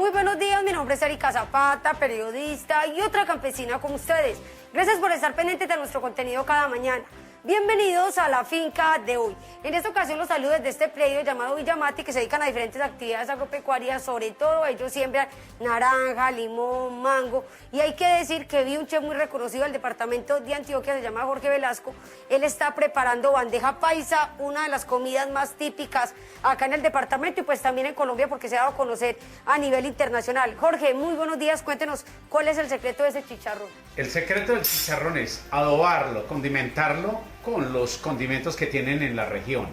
Muy buenos días, mi nombre es Erika Zapata, periodista y otra campesina como ustedes. Gracias por estar pendientes de nuestro contenido cada mañana. Bienvenidos a la finca de hoy. En esta ocasión los saludo desde este predio llamado Villamati, que se dedican a diferentes actividades agropecuarias, sobre todo ellos siembran naranja, limón, mango, y hay que decir que vi un chef muy reconocido del departamento de Antioquia, se llama Jorge Velasco. Él está preparando bandeja paisa, una de las comidas más típicas acá en el departamento y pues también en Colombia, porque se ha dado a conocer a nivel internacional. Jorge, muy buenos días, cuéntenos cuál es el secreto de ese chicharrón. El secreto del chicharrón es adobarlo, condimentarlo con los condimentos que tienen en la región.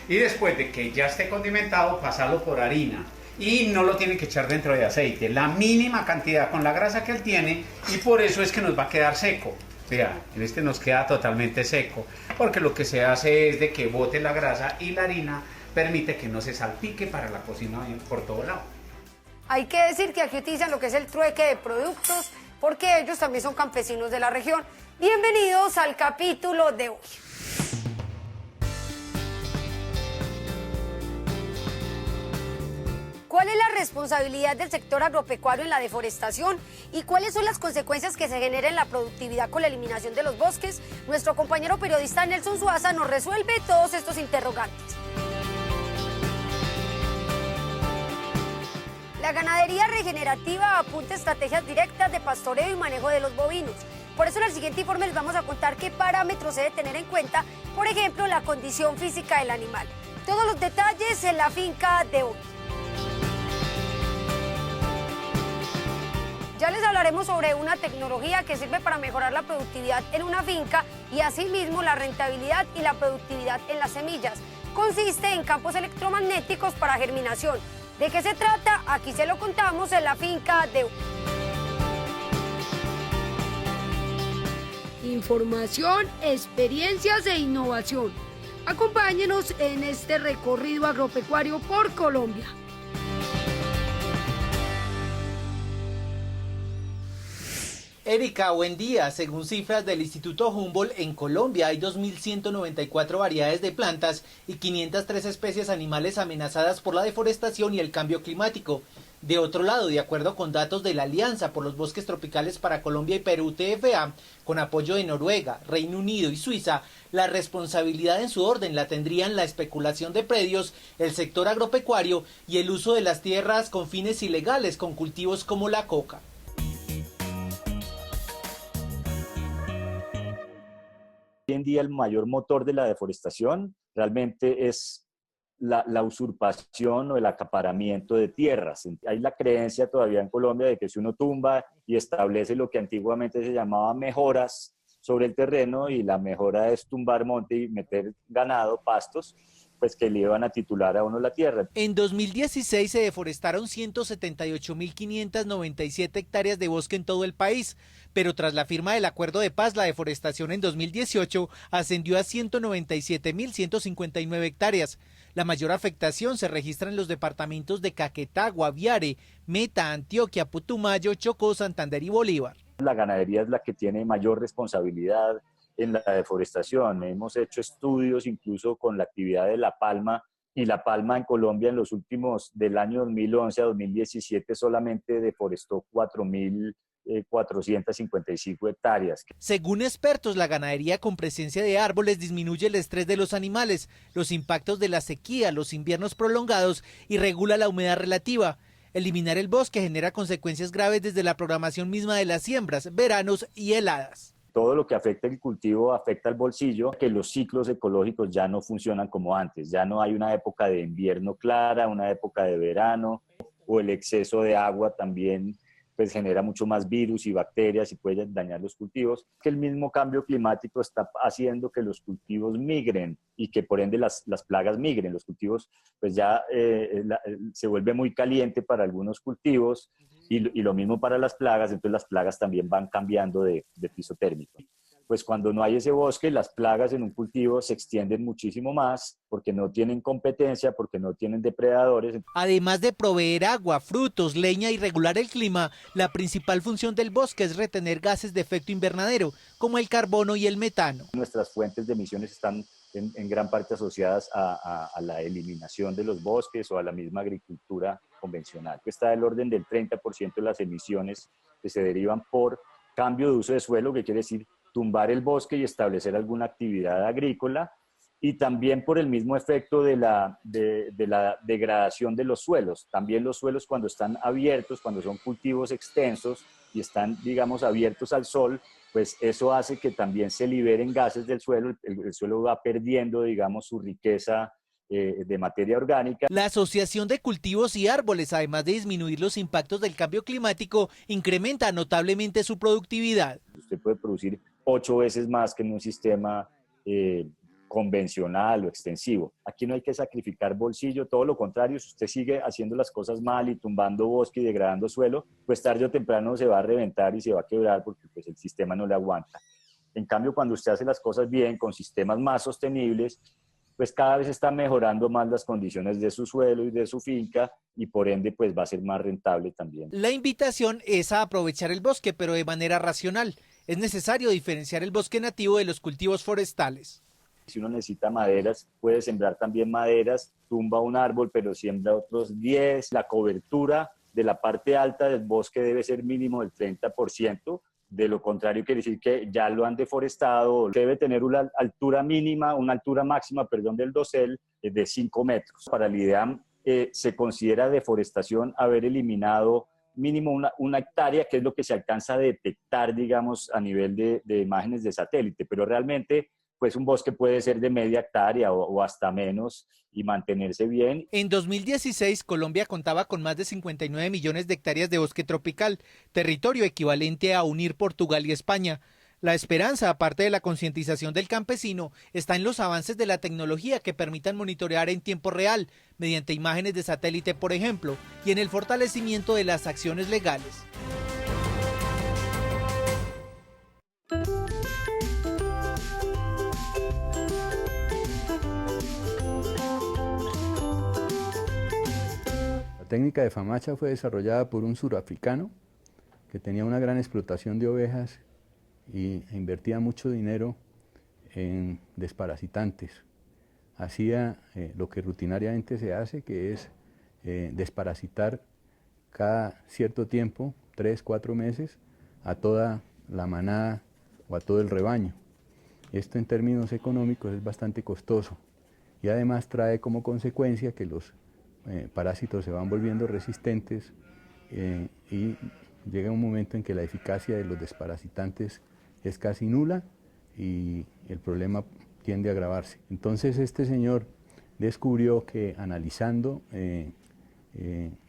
Y después de que ya esté condimentado, pasarlo por harina. Y no lo tienen que echar dentro de aceite, la mínima cantidad con la grasa que él tiene, y por eso es que nos va a quedar seco. Vea, este nos queda totalmente seco, porque lo que se hace es de que bote la grasa y la harina permite que no se salpique para la cocina por todo lado. Hay que decir que aquí utilizan lo que es el trueque de productos, porque ellos también son campesinos de la región. Bienvenidos al capítulo de hoy. ¿Cuál es la responsabilidad del sector agropecuario en la deforestación y cuáles son las consecuencias que se generan en la productividad con la eliminación de los bosques? Nuestro compañero periodista Nelson Suaza nos resuelve todos estos interrogantes. La ganadería regenerativa apunta a estrategias directas de pastoreo y manejo de los bovinos. Por eso en el siguiente informe les vamos a contar qué parámetros se debe tener en cuenta, por ejemplo, la condición física del animal. Todos los detalles en la finca de hoy. Ya les hablaremos sobre una tecnología que sirve para mejorar la productividad en una finca y asimismo la rentabilidad y la productividad en las semillas. Consiste en campos electromagnéticos para germinación. ¿De qué se trata? Aquí se lo contamos en la finca de hoy. Información, experiencias e innovación. Acompáñenos en este recorrido agropecuario por Colombia. Erika, buen día. Según cifras del Instituto Humboldt, en Colombia hay 2.194 variedades de plantas y 503 especies animales amenazadas por la deforestación y el cambio climático. De otro lado, de acuerdo con datos de la Alianza por los Bosques Tropicales para Colombia y Perú, TFA, con apoyo de Noruega, Reino Unido y Suiza, la responsabilidad en su orden la tendrían la especulación de predios, el sector agropecuario y el uso de las tierras con fines ilegales con cultivos como la coca. Hoy en día el mayor motor de la deforestación realmente es la usurpación o el acaparamiento de tierras. Hay la creencia todavía en Colombia de que si uno tumba y establece lo que antiguamente se llamaba mejoras sobre el terreno, y la mejora es tumbar monte y meter ganado, pastos, pues que le iban a titular a uno la tierra. En 2016 se deforestaron 178.597 hectáreas de bosque en todo el país, pero tras la firma del Acuerdo de Paz, la deforestación en 2018 ascendió a 197.159 hectáreas. La mayor afectación se registra en los departamentos de Caquetá, Guaviare, Meta, Antioquia, Putumayo, Chocó, Santander y Bolívar. La ganadería es la que tiene mayor responsabilidad en la deforestación. Hemos hecho estudios incluso con la actividad de la palma, y la palma en Colombia en los últimos, del año 2011 a 2017, solamente deforestó 4.455 hectáreas. Según expertos, la ganadería con presencia de árboles disminuye el estrés de los animales, los impactos de la sequía, los inviernos prolongados y regula la humedad relativa. Eliminar el bosque genera consecuencias graves desde la programación misma de las siembras, veranos y heladas. Todo lo que afecta el cultivo afecta al bolsillo, que los ciclos ecológicos ya no funcionan como antes. Ya no hay una época de invierno clara, una época de verano, o el exceso de agua también pues genera mucho más virus y bacterias y puede dañar los cultivos. Que el mismo cambio climático está haciendo que los cultivos migren y que por ende las plagas migren. Los cultivos pues ya se vuelve muy caliente para algunos cultivos y lo mismo para las plagas, entonces las plagas también van cambiando de piso térmico. Pues cuando no hay ese bosque, las plagas en un cultivo se extienden muchísimo más porque no tienen competencia, porque no tienen depredadores. Además de proveer agua, frutos, leña y regular el clima, la principal función del bosque es retener gases de efecto invernadero, como el carbono y el metano. Nuestras fuentes de emisiones están en gran parte asociadas a la eliminación de los bosques o a la misma agricultura convencional. Está del orden del 30% de las emisiones que se derivan por cambio de uso de suelo, que quiere decir tumbar el bosque y establecer alguna actividad agrícola, y también por el mismo efecto de la degradación de los suelos. También los suelos, cuando están abiertos, cuando son cultivos extensos y están, digamos, abiertos al sol, pues eso hace que también se liberen gases del suelo, el suelo va perdiendo, digamos, su riqueza de materia orgánica. La asociación de cultivos y árboles, además de disminuir los impactos del cambio climático, incrementa notablemente su productividad. Usted puede producir 8 veces más que en un sistema convencional o extensivo. Aquí no hay que sacrificar bolsillo, todo lo contrario, si usted sigue haciendo las cosas mal y tumbando bosque y degradando suelo, pues tarde o temprano se va a reventar y se va a quebrar porque pues, el sistema no le aguanta. En cambio, cuando usted hace las cosas bien, con sistemas más sostenibles, pues cada vez está mejorando más las condiciones de su suelo y de su finca, y por ende pues va a ser más rentable también. La invitación es a aprovechar el bosque, pero de manera racional. Es necesario diferenciar el bosque nativo de los cultivos forestales. Si uno necesita maderas, puede sembrar también maderas, tumba un árbol, pero siembra otros 10. La cobertura de la parte alta del bosque debe ser mínimo del 30%. De lo contrario, quiere decir que ya lo han deforestado. Debe tener una altura mínima, una altura máxima, perdón, del dosel de 5 metros. Para el IDEAM se considera deforestación haber eliminado mínimo una hectárea, que es lo que se alcanza a detectar, digamos, a nivel de imágenes de satélite, pero realmente pues un bosque puede ser de media hectárea o hasta menos y mantenerse bien. En 2016, Colombia contaba con más de 59 millones de hectáreas de bosque tropical, territorio equivalente a unir Portugal y España. La esperanza, aparte de la concientización del campesino, está en los avances de la tecnología que permitan monitorear en tiempo real, mediante imágenes de satélite, por ejemplo, y en el fortalecimiento de las acciones legales. La técnica de Famacha fue desarrollada por un surafricano que tenía una gran explotación de ovejas e invertía mucho dinero en desparasitantes. Hacía lo que rutinariamente se hace, que es desparasitar cada cierto tiempo, 3, 4 meses, a toda la manada o a todo el rebaño. Esto en términos económicos es bastante costoso y además trae como consecuencia que los parásitos se van volviendo resistentes y llega un momento en que la eficacia de los desparasitantes es casi nula y el problema tiende a agravarse. Entonces este señor descubrió que analizando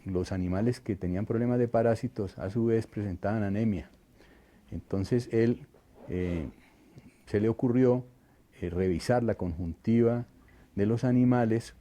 los animales que tenían problemas de parásitos a su vez presentaban anemia. Entonces él se le ocurrió revisar la conjuntiva de los animales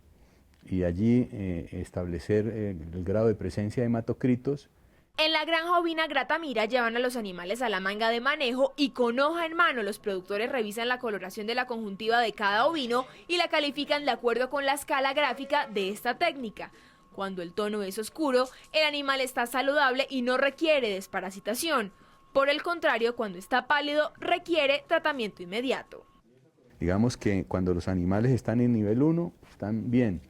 y allí establecer el grado de presencia de hematocritos. En la granja ovina Gratamira llevan a los animales a la manga de manejo y con hoja en mano los productores revisan la coloración de la conjuntiva de cada ovino y la califican de acuerdo con la escala gráfica de esta técnica. Cuando el tono es oscuro, el animal está saludable y no requiere desparasitación. Por el contrario, cuando está pálido, requiere tratamiento inmediato. Digamos que cuando los animales están en nivel 1, están bien,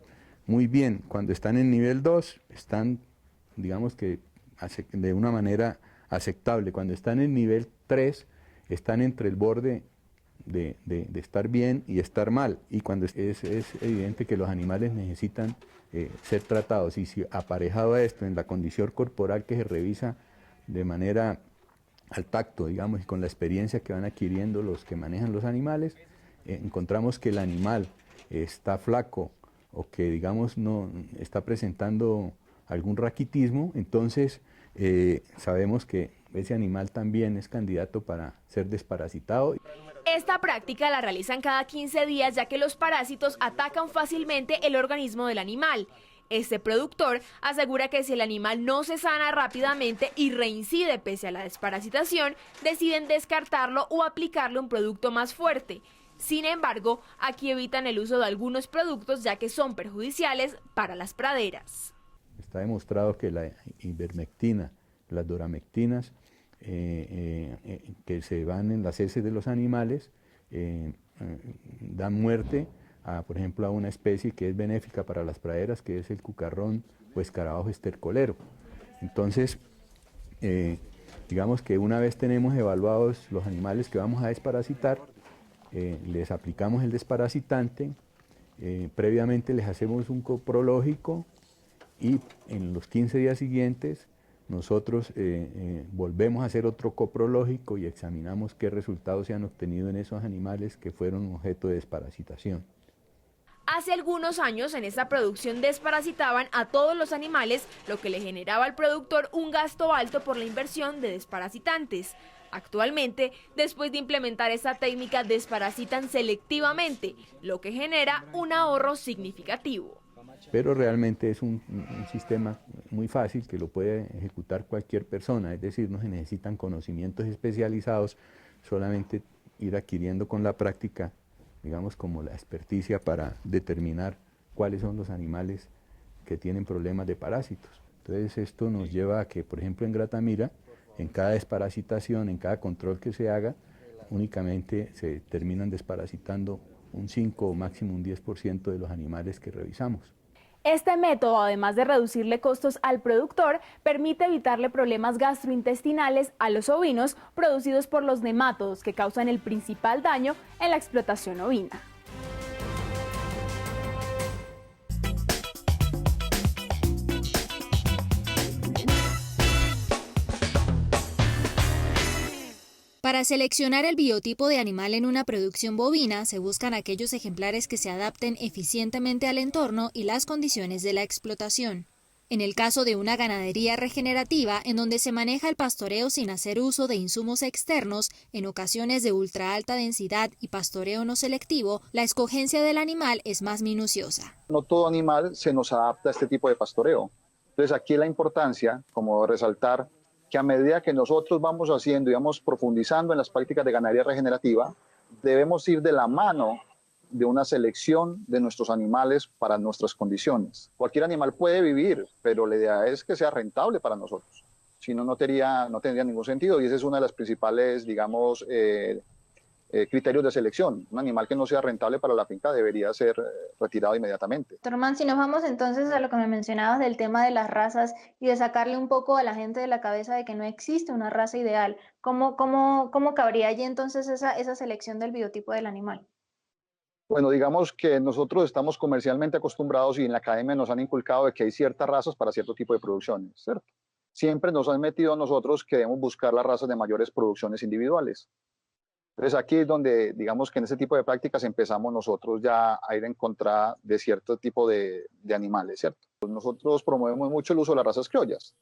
muy bien. Cuando están en nivel 2, están, digamos que de una manera aceptable. Cuando están en nivel 3, están entre el borde de estar bien y estar mal. Y cuando es evidente que los animales necesitan ser tratados. Y si aparejado a esto, en la condición corporal que se revisa de manera al tacto, digamos, y con la experiencia que van adquiriendo los que manejan los animales, encontramos que el animal está flaco o que, digamos, no está presentando algún raquitismo, entonces sabemos que ese animal también es candidato para ser desparasitado. Esta práctica la realizan cada 15 días ya que los parásitos atacan fácilmente el organismo del animal. Este productor asegura que si el animal no se sana rápidamente y reincide pese a la desparasitación, deciden descartarlo o aplicarle un producto más fuerte. Sin embargo, aquí evitan el uso de algunos productos ya que son perjudiciales para las praderas. Está demostrado que la ivermectina, las doramectinas, que se van en las heces de los animales, dan muerte por ejemplo, a una especie que es benéfica para las praderas, que es el cucarrón o escarabajo estercolero. Entonces, digamos que una vez tenemos evaluados los animales que vamos a desparasitar, les aplicamos el desparasitante, previamente les hacemos un coprológico y en los 15 días siguientes nosotros volvemos a hacer otro coprológico y examinamos qué resultados se han obtenido en esos animales que fueron objeto de desparasitación. Hace algunos años en esta producción desparasitaban a todos los animales, lo que le generaba al productor un gasto alto por la inversión de desparasitantes. Actualmente, después de implementar esta técnica, desparasitan selectivamente, lo que genera un ahorro significativo. Pero realmente es un sistema muy fácil que lo puede ejecutar cualquier persona, es decir, no se necesitan conocimientos especializados, solamente ir adquiriendo con la práctica, digamos, como la experticia para determinar cuáles son los animales que tienen problemas de parásitos. Entonces esto nos lleva a que, por ejemplo, en Gratamira, en cada desparasitación, en cada control que se haga, únicamente se terminan desparasitando un 5 o máximo un 10% de los animales que revisamos. Este método, además de reducirle costos al productor, permite evitarle problemas gastrointestinales a los ovinos producidos por los nemátodos que causan el principal daño en la explotación ovina. Para seleccionar el biotipo de animal en una producción bovina, se buscan aquellos ejemplares que se adapten eficientemente al entorno y las condiciones de la explotación. En el caso de una ganadería regenerativa, en donde se maneja el pastoreo sin hacer uso de insumos externos, en ocasiones de ultra alta densidad y pastoreo no selectivo, la escogencia del animal es más minuciosa. No todo animal se nos adapta a este tipo de pastoreo. Entonces aquí la importancia, como resaltar, que a medida que nosotros vamos haciendo y vamos profundizando en las prácticas de ganadería regenerativa, debemos ir de la mano de una selección de nuestros animales para nuestras condiciones. Cualquier animal puede vivir, pero la idea es que sea rentable para nosotros. Si no, no tendría ningún sentido, y esa es una de las principales, digamos, criterios de selección. Un animal que no sea rentable para la finca debería ser retirado inmediatamente. Doctor Mann, si nos vamos entonces a lo que me mencionabas del tema de las razas y de sacarle un poco a la gente de la cabeza de que no existe una raza ideal, ¿cómo cabría allí entonces esa selección del biotipo del animal? Bueno, digamos que nosotros estamos comercialmente acostumbrados y en la academia nos han inculcado de que hay ciertas razas para cierto tipo de producciones, ¿cierto? Siempre nos han metido a nosotros que debemos buscar las razas de mayores producciones individuales. Entonces aquí es donde, digamos que en ese tipo de prácticas empezamos nosotros ya a ir en contra de cierto tipo de animales, ¿cierto? Nosotros promovemos mucho el uso de las razas criollas,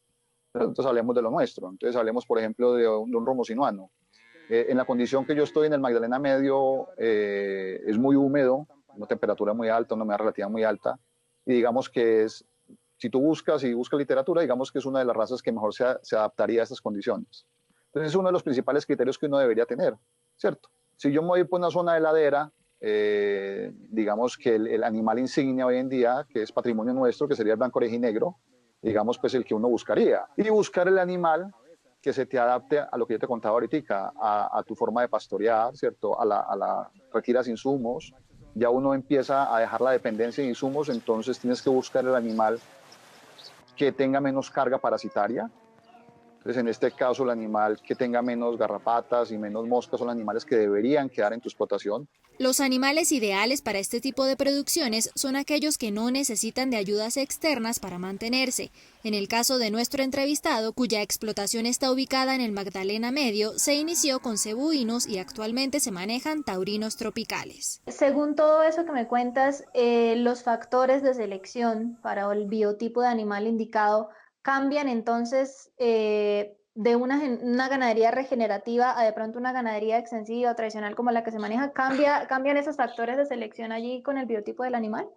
¿cierto? Entonces hablemos de lo nuestro, entonces hablemos por ejemplo de un romo sinuano. En la condición que yo estoy en el Magdalena Medio, es muy húmedo, una temperatura muy alta, una humedad relativa muy alta, y digamos que es, si tú buscas literatura, digamos que es una de las razas que mejor se adaptaría a estas condiciones. Entonces es uno de los principales criterios que uno debería tener, ¿cierto? Si yo me voy por una zona de ladera, digamos que el animal insignia hoy en día, que es patrimonio nuestro, que sería el blanco orejinegro, digamos pues el que uno buscaría. Y buscar el animal que se te adapte a lo que yo te contaba ahorita, a tu forma de pastorear, ¿cierto? Retiras insumos, ya uno empieza a dejar la dependencia de insumos, entonces tienes que buscar el animal que tenga menos carga parasitaria. Entonces, en este caso, el animal que tenga menos garrapatas y menos moscas son animales que deberían quedar en tu explotación. Los animales ideales para este tipo de producciones son aquellos que no necesitan de ayudas externas para mantenerse. En el caso de nuestro entrevistado, cuya explotación está ubicada en el Magdalena Medio, se inició con cebuinos y actualmente se manejan taurinos tropicales. Según todo eso que me cuentas, los factores de selección para el biotipo de animal indicado cambian entonces de una ganadería regenerativa a de pronto una ganadería extensiva o tradicional como la que se maneja. ¿Cambian esos factores de selección allí con el biotipo del animal?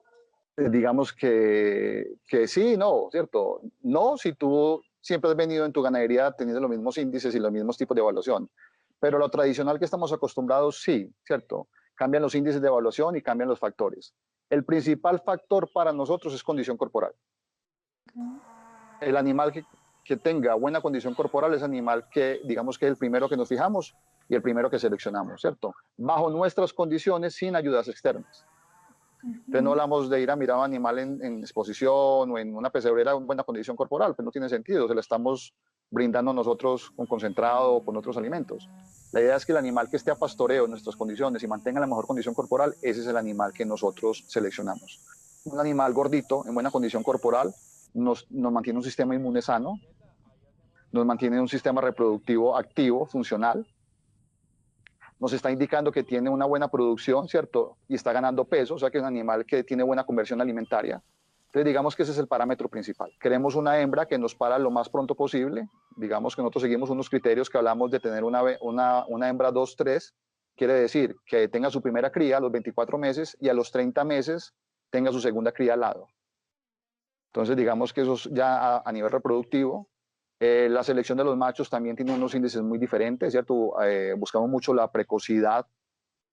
Digamos que sí, no, ¿cierto? No, si tú siempre has venido en tu ganadería teniendo los mismos índices y los mismos tipos de evaluación, pero lo tradicional que estamos acostumbrados, sí, ¿cierto? Cambian los índices de evaluación y cambian los factores. El principal factor para nosotros es condición corporal. El animal que tenga buena condición corporal es animal que, digamos que es el primero que nos fijamos y el primero que seleccionamos, ¿cierto? Bajo nuestras condiciones, sin ayudas externas. Entonces no hablamos de ir a mirar a un animal en exposición o en una pesebrera en buena condición corporal, pues no tiene sentido, se la estamos brindando nosotros con concentrado o con otros alimentos. La idea es que el animal que esté a pastoreo en nuestras condiciones y mantenga la mejor condición corporal, ese es el animal que nosotros seleccionamos. Un animal gordito, en buena condición corporal, nos mantiene un sistema inmune sano, nos mantiene un sistema reproductivo activo, funcional, nos está indicando que tiene una buena producción, ¿cierto? Y está ganando peso, o sea que es un animal que tiene buena conversión alimentaria. Entonces digamos que ese es el parámetro principal. Queremos una hembra que nos para lo más pronto posible. Digamos que nosotros seguimos unos criterios que hablamos de tener una hembra 2-3, quiere decir que tenga su primera cría a los 24 meses y a los 30 meses tenga su segunda cría al lado. Entonces digamos que eso es ya a nivel reproductivo. La selección de los machos también tiene unos índices muy diferentes, ¿cierto? Buscamos mucho la precocidad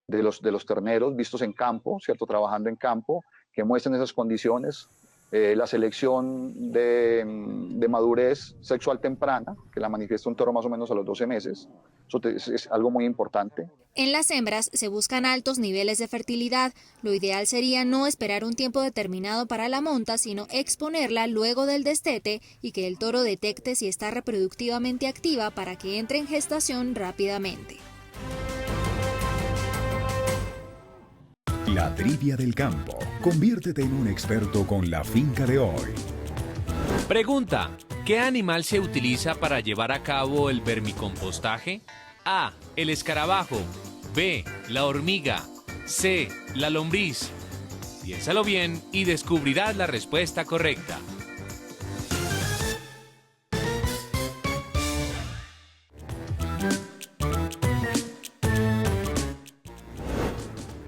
de los terneros vistos en campo, ¿cierto? Trabajando en campo, que muestren esas condiciones. La selección de madurez sexual temprana, que la manifiesta un toro más o menos a los 12 meses. Eso es algo muy importante. En las hembras se buscan altos niveles de fertilidad. Lo ideal sería no esperar un tiempo determinado para la monta, sino exponerla luego del destete y que el toro detecte si está reproductivamente activa para que entre en gestación rápidamente. La trivia del campo. Conviértete en un experto con la finca de hoy. Pregunta: ¿qué animal se utiliza para llevar a cabo el vermicompostaje? A. El escarabajo. B. La hormiga. C. La lombriz. Piénsalo bien y descubrirás la respuesta correcta.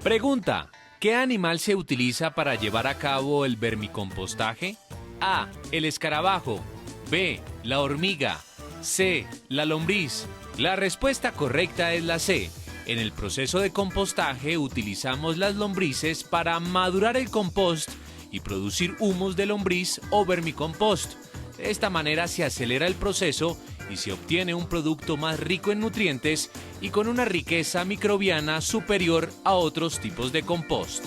Pregunta: ¿qué animal se utiliza para llevar a cabo el vermicompostaje? A. El escarabajo. B. La hormiga. C. La lombriz. La respuesta correcta es la C. En el proceso de compostaje utilizamos las lombrices para madurar el compost y producir humus de lombriz o vermicompost. De esta manera se acelera el proceso y se obtiene un producto más rico en nutrientes y con una riqueza microbiana superior a otros tipos de compost.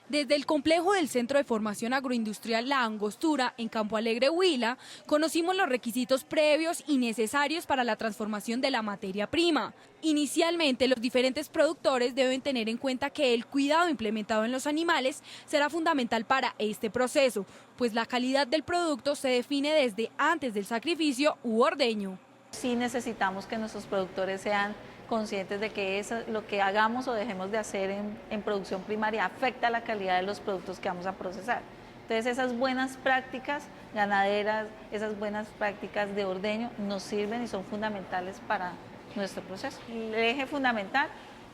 Desde el complejo del Centro de Formación Agroindustrial La Angostura, en Campo Alegre, Huila, conocimos los requisitos previos y necesarios para la transformación de la materia prima. Inicialmente, los diferentes productores deben tener en cuenta que el cuidado implementado en los animales será fundamental para este proceso, pues la calidad del producto se define desde antes del sacrificio u ordeño. Sí necesitamos que nuestros productores sean conscientes de que lo que hagamos o dejemos de hacer en producción primaria afecta la calidad de los productos que vamos a procesar. Entonces esas buenas prácticas ganaderas, esas buenas prácticas de ordeño nos sirven y son fundamentales para nuestro proceso. El eje fundamental,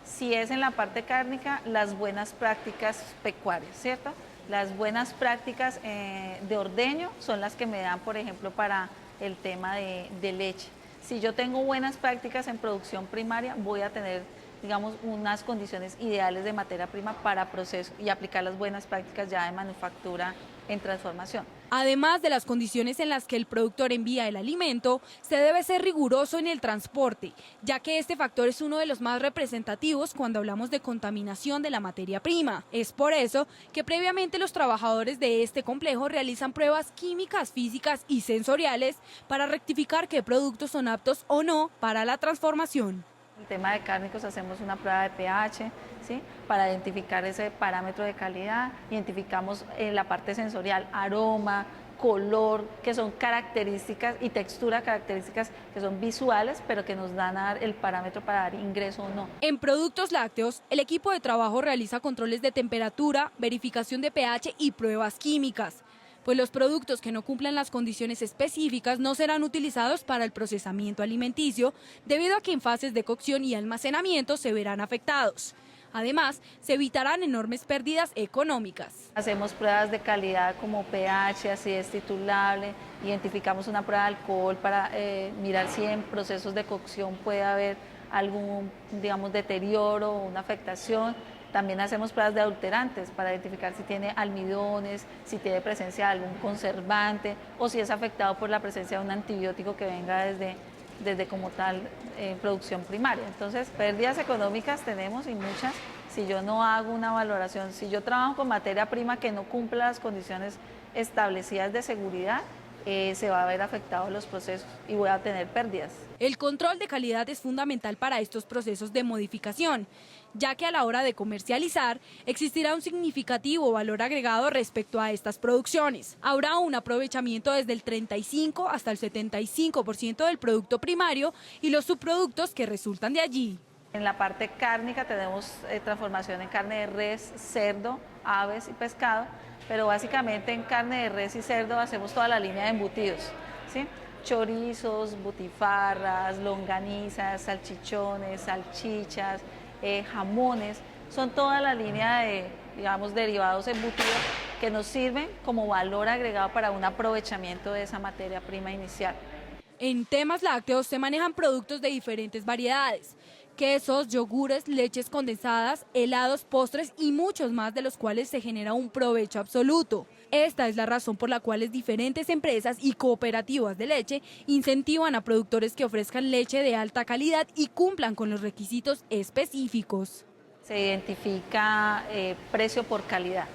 si es en la parte cárnica, las buenas prácticas pecuarias, ¿cierto? Las buenas prácticas de ordeño son las que me dan, por ejemplo, para el tema de leche. Si yo tengo buenas prácticas en producción primaria, voy a tener, digamos, unas condiciones ideales de materia prima para proceso y aplicar las buenas prácticas ya de manufactura en transformación. Además de las condiciones en las que el productor envía el alimento, se debe ser riguroso en el transporte, ya que este factor es uno de los más representativos cuando hablamos de contaminación de la materia prima. Es por eso que previamente los trabajadores de este complejo realizan pruebas químicas, físicas y sensoriales para rectificar qué productos son aptos o no para la transformación. En el tema de cárnicos hacemos una prueba de pH, ¿sí? Para identificar ese parámetro de calidad. Identificamos en la parte sensorial aroma, color, que son características, y textura, características que son visuales, pero que nos dan a dar el parámetro para dar ingreso o no. En productos lácteos, el equipo de trabajo realiza controles de temperatura, verificación de pH y pruebas químicas, pues los productos que no cumplan las condiciones específicas no serán utilizados para el procesamiento alimenticio, debido a que en fases de cocción y almacenamiento se verán afectados. Además, se evitarán enormes pérdidas económicas. Hacemos pruebas de calidad como pH, acidez titulable, identificamos una prueba de alcohol para mirar si en procesos de cocción puede haber algún, digamos, deterioro o una afectación. También hacemos pruebas de adulterantes para identificar si tiene almidones, si tiene presencia de algún conservante o si es afectado por la presencia de un antibiótico que venga desde como tal producción primaria. Entonces, pérdidas económicas tenemos y muchas. Si yo no hago una valoración, si yo trabajo con materia prima que no cumpla las condiciones establecidas de seguridad, se va a ver afectados los procesos y voy a tener pérdidas. El control de calidad es fundamental para estos procesos de modificación, ya que a la hora de comercializar existirá un significativo valor agregado respecto a estas producciones. Habrá un aprovechamiento desde el 35 hasta el 75% del producto primario y los subproductos que resultan de allí. En la parte cárnica tenemos transformación en carne de res, cerdo, aves y pescado, pero básicamente en carne de res y cerdo hacemos toda la línea de embutidos, ¿sí? Chorizos, butifarras, longanizas, salchichones, salchichas, jamones, son toda la línea de, digamos, derivados embutidos que nos sirven como valor agregado para un aprovechamiento de esa materia prima inicial. En temas lácteos se manejan productos de diferentes variedades: quesos, yogures, leches condensadas, helados, postres y muchos más, de los cuales se genera un provecho absoluto. Esta es la razón por la cual diferentes empresas y cooperativas de leche incentivan a productores que ofrezcan leche de alta calidad y cumplan con los requisitos específicos. Se identifica precio por calidad.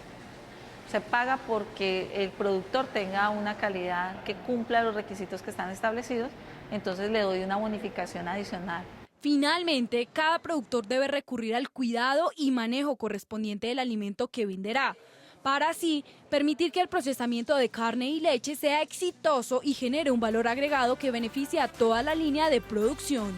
Se paga porque el productor tenga una calidad que cumpla los requisitos que están establecidos, entonces le doy una bonificación adicional. Finalmente, cada productor debe recurrir al cuidado y manejo correspondiente del alimento que venderá, para así permitir que el procesamiento de carne y leche sea exitoso y genere un valor agregado que beneficie a toda la línea de producción.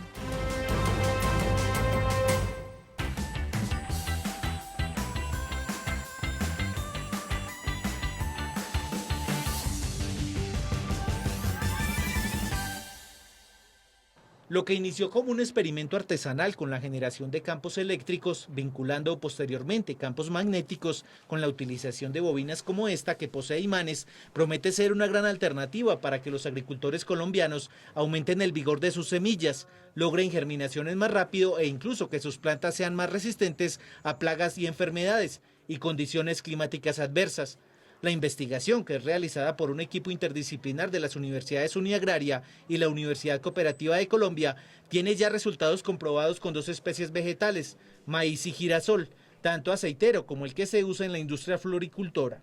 Lo que inició como un experimento artesanal con la generación de campos eléctricos, vinculando posteriormente campos magnéticos con la utilización de bobinas como esta que posee imanes, promete ser una gran alternativa para que los agricultores colombianos aumenten el vigor de sus semillas, logren germinaciones más rápido e incluso que sus plantas sean más resistentes a plagas y enfermedades y condiciones climáticas adversas. La investigación, que es realizada por un equipo interdisciplinar de las Universidades Uniagraria y la Universidad Cooperativa de Colombia, tiene ya resultados comprobados con 2 especies vegetales, maíz y girasol, tanto aceitero como el que se usa en la industria floricultora.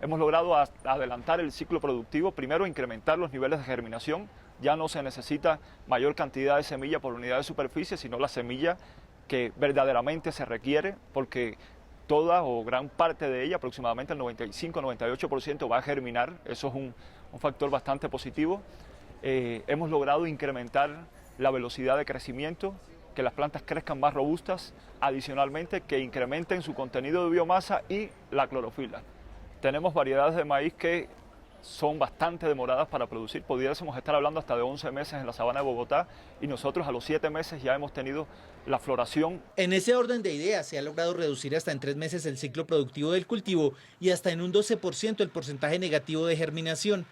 Hemos logrado adelantar el ciclo productivo, primero incrementar los niveles de germinación, ya no se necesita mayor cantidad de semilla por unidad de superficie, sino la semilla que verdaderamente se requiere, porque toda o gran parte de ella, aproximadamente el 95-98% va a germinar. Eso es un factor bastante positivo. Hemos logrado incrementar la velocidad de crecimiento, que las plantas crezcan más robustas, adicionalmente que incrementen su contenido de biomasa y la clorofila. Tenemos variedades de maíz que son bastante demoradas para producir, pudiésemos estar hablando hasta de 11 meses en la sabana de Bogotá y nosotros a los 7 meses ya hemos tenido la floración. En ese orden de ideas se ha logrado reducir hasta en 3 meses el ciclo productivo del cultivo y hasta en un 12% el porcentaje negativo de germinación.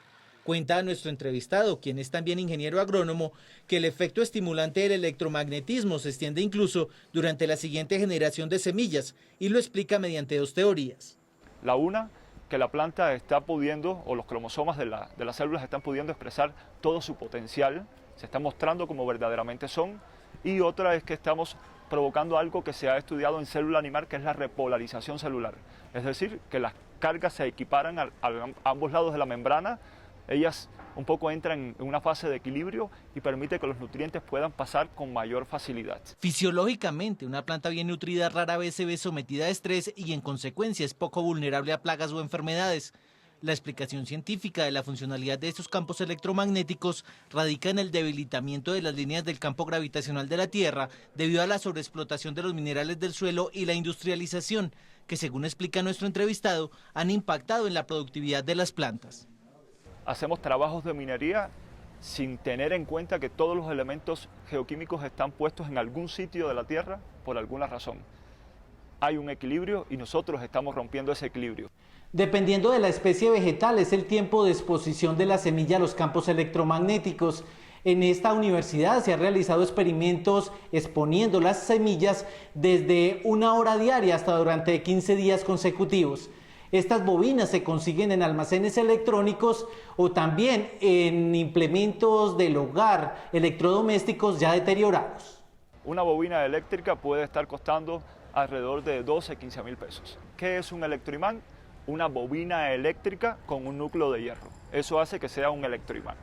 Cuenta nuestro entrevistado, quien es también ingeniero agrónomo, que el efecto estimulante del electromagnetismo se extiende incluso durante la siguiente generación de semillas y lo explica mediante 2 teorías. La una, que la planta está pudiendo, o los cromosomas de las células están pudiendo expresar todo su potencial, se están mostrando como verdaderamente son, y otra es que estamos provocando algo que se ha estudiado en célula animal, que es la repolarización celular, es decir, que las cargas se equiparan a ambos lados de la membrana, ellas un poco entran en una fase de equilibrio y permite que los nutrientes puedan pasar con mayor facilidad. Fisiológicamente, una planta bien nutrida rara vez se ve sometida a estrés y en consecuencia es poco vulnerable a plagas o enfermedades. La explicación científica de la funcionalidad de estos campos electromagnéticos radica en el debilitamiento de las líneas del campo gravitacional de la Tierra debido a la sobreexplotación de los minerales del suelo y la industrialización, que según explica nuestro entrevistado, han impactado en la productividad de las plantas. Hacemos trabajos de minería sin tener en cuenta que todos los elementos geoquímicos están puestos en algún sitio de la Tierra por alguna razón. hay un equilibrio y nosotros estamos rompiendo ese equilibrio. Dependiendo de la especie vegetal es el tiempo de exposición de la semilla a los campos electromagnéticos. En esta universidad se han realizado experimentos exponiendo las semillas desde 1 hora diaria hasta durante 15 días consecutivos. Estas bobinas se consiguen en almacenes electrónicos o también en implementos del hogar, electrodomésticos ya deteriorados. Una bobina eléctrica puede estar costando alrededor de 12, 15 mil pesos. ¿Qué es un electroimán? Una bobina eléctrica con un núcleo de hierro. Eso hace que sea un electroimán.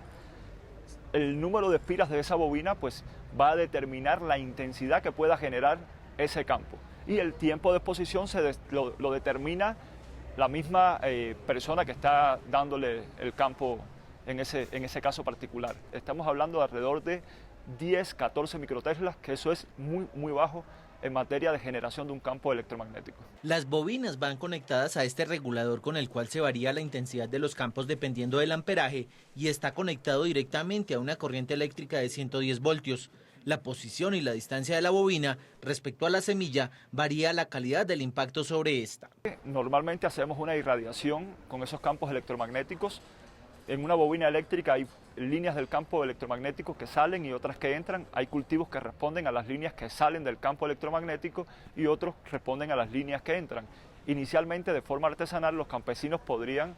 El número de espiras de esa bobina pues, va a determinar la intensidad que pueda generar ese campo. Y el tiempo de exposición lo determina la misma persona que está dándole el campo en ese caso particular. Estamos hablando de alrededor de 10, 14 microteslas, que eso es muy bajo en materia de generación de un campo electromagnético. Las bobinas van conectadas a este regulador con el cual se varía la intensidad de los campos dependiendo del amperaje y está conectado directamente a una corriente eléctrica de 110 voltios. La posición y la distancia de la bobina respecto a la semilla varía la calidad del impacto sobre esta. Normalmente hacemos una irradiación con esos campos electromagnéticos. En una bobina eléctrica hay líneas del campo electromagnético que salen y otras que entran. Hay cultivos que responden a las líneas que salen del campo electromagnético y otros responden a las líneas que entran. Inicialmente, de forma artesanal, los campesinos podrían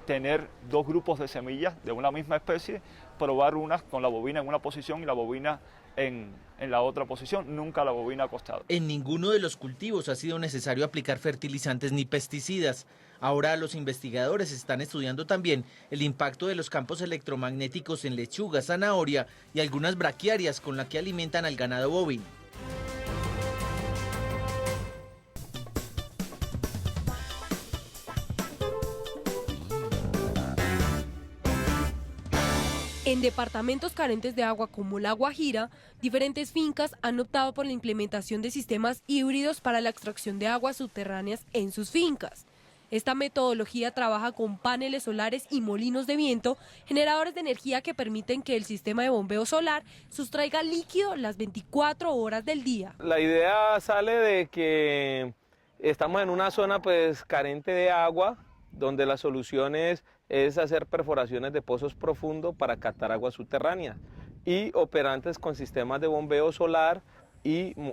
tener 2 grupos de semillas de una misma especie, probar unas con la bobina en una posición y la bobina en la otra posición, nunca la bobina acostada. En ninguno de los cultivos ha sido necesario aplicar fertilizantes ni pesticidas. Ahora los investigadores están estudiando también el impacto de los campos electromagnéticos en lechuga, zanahoria y algunas braquiarias con las que alimentan al ganado bovino. En departamentos carentes de agua como La Guajira, diferentes fincas han optado por la implementación de sistemas híbridos para la extracción de aguas subterráneas en sus fincas. Esta metodología trabaja con paneles solares y molinos de viento, generadores de energía que permiten que el sistema de bombeo solar sustraiga líquido las 24 horas del día. La idea sale de que estamos en una zona pues carente de agua, donde la solución es hacer perforaciones de pozos profundos para captar aguas subterráneas y operantes con sistemas de bombeo solar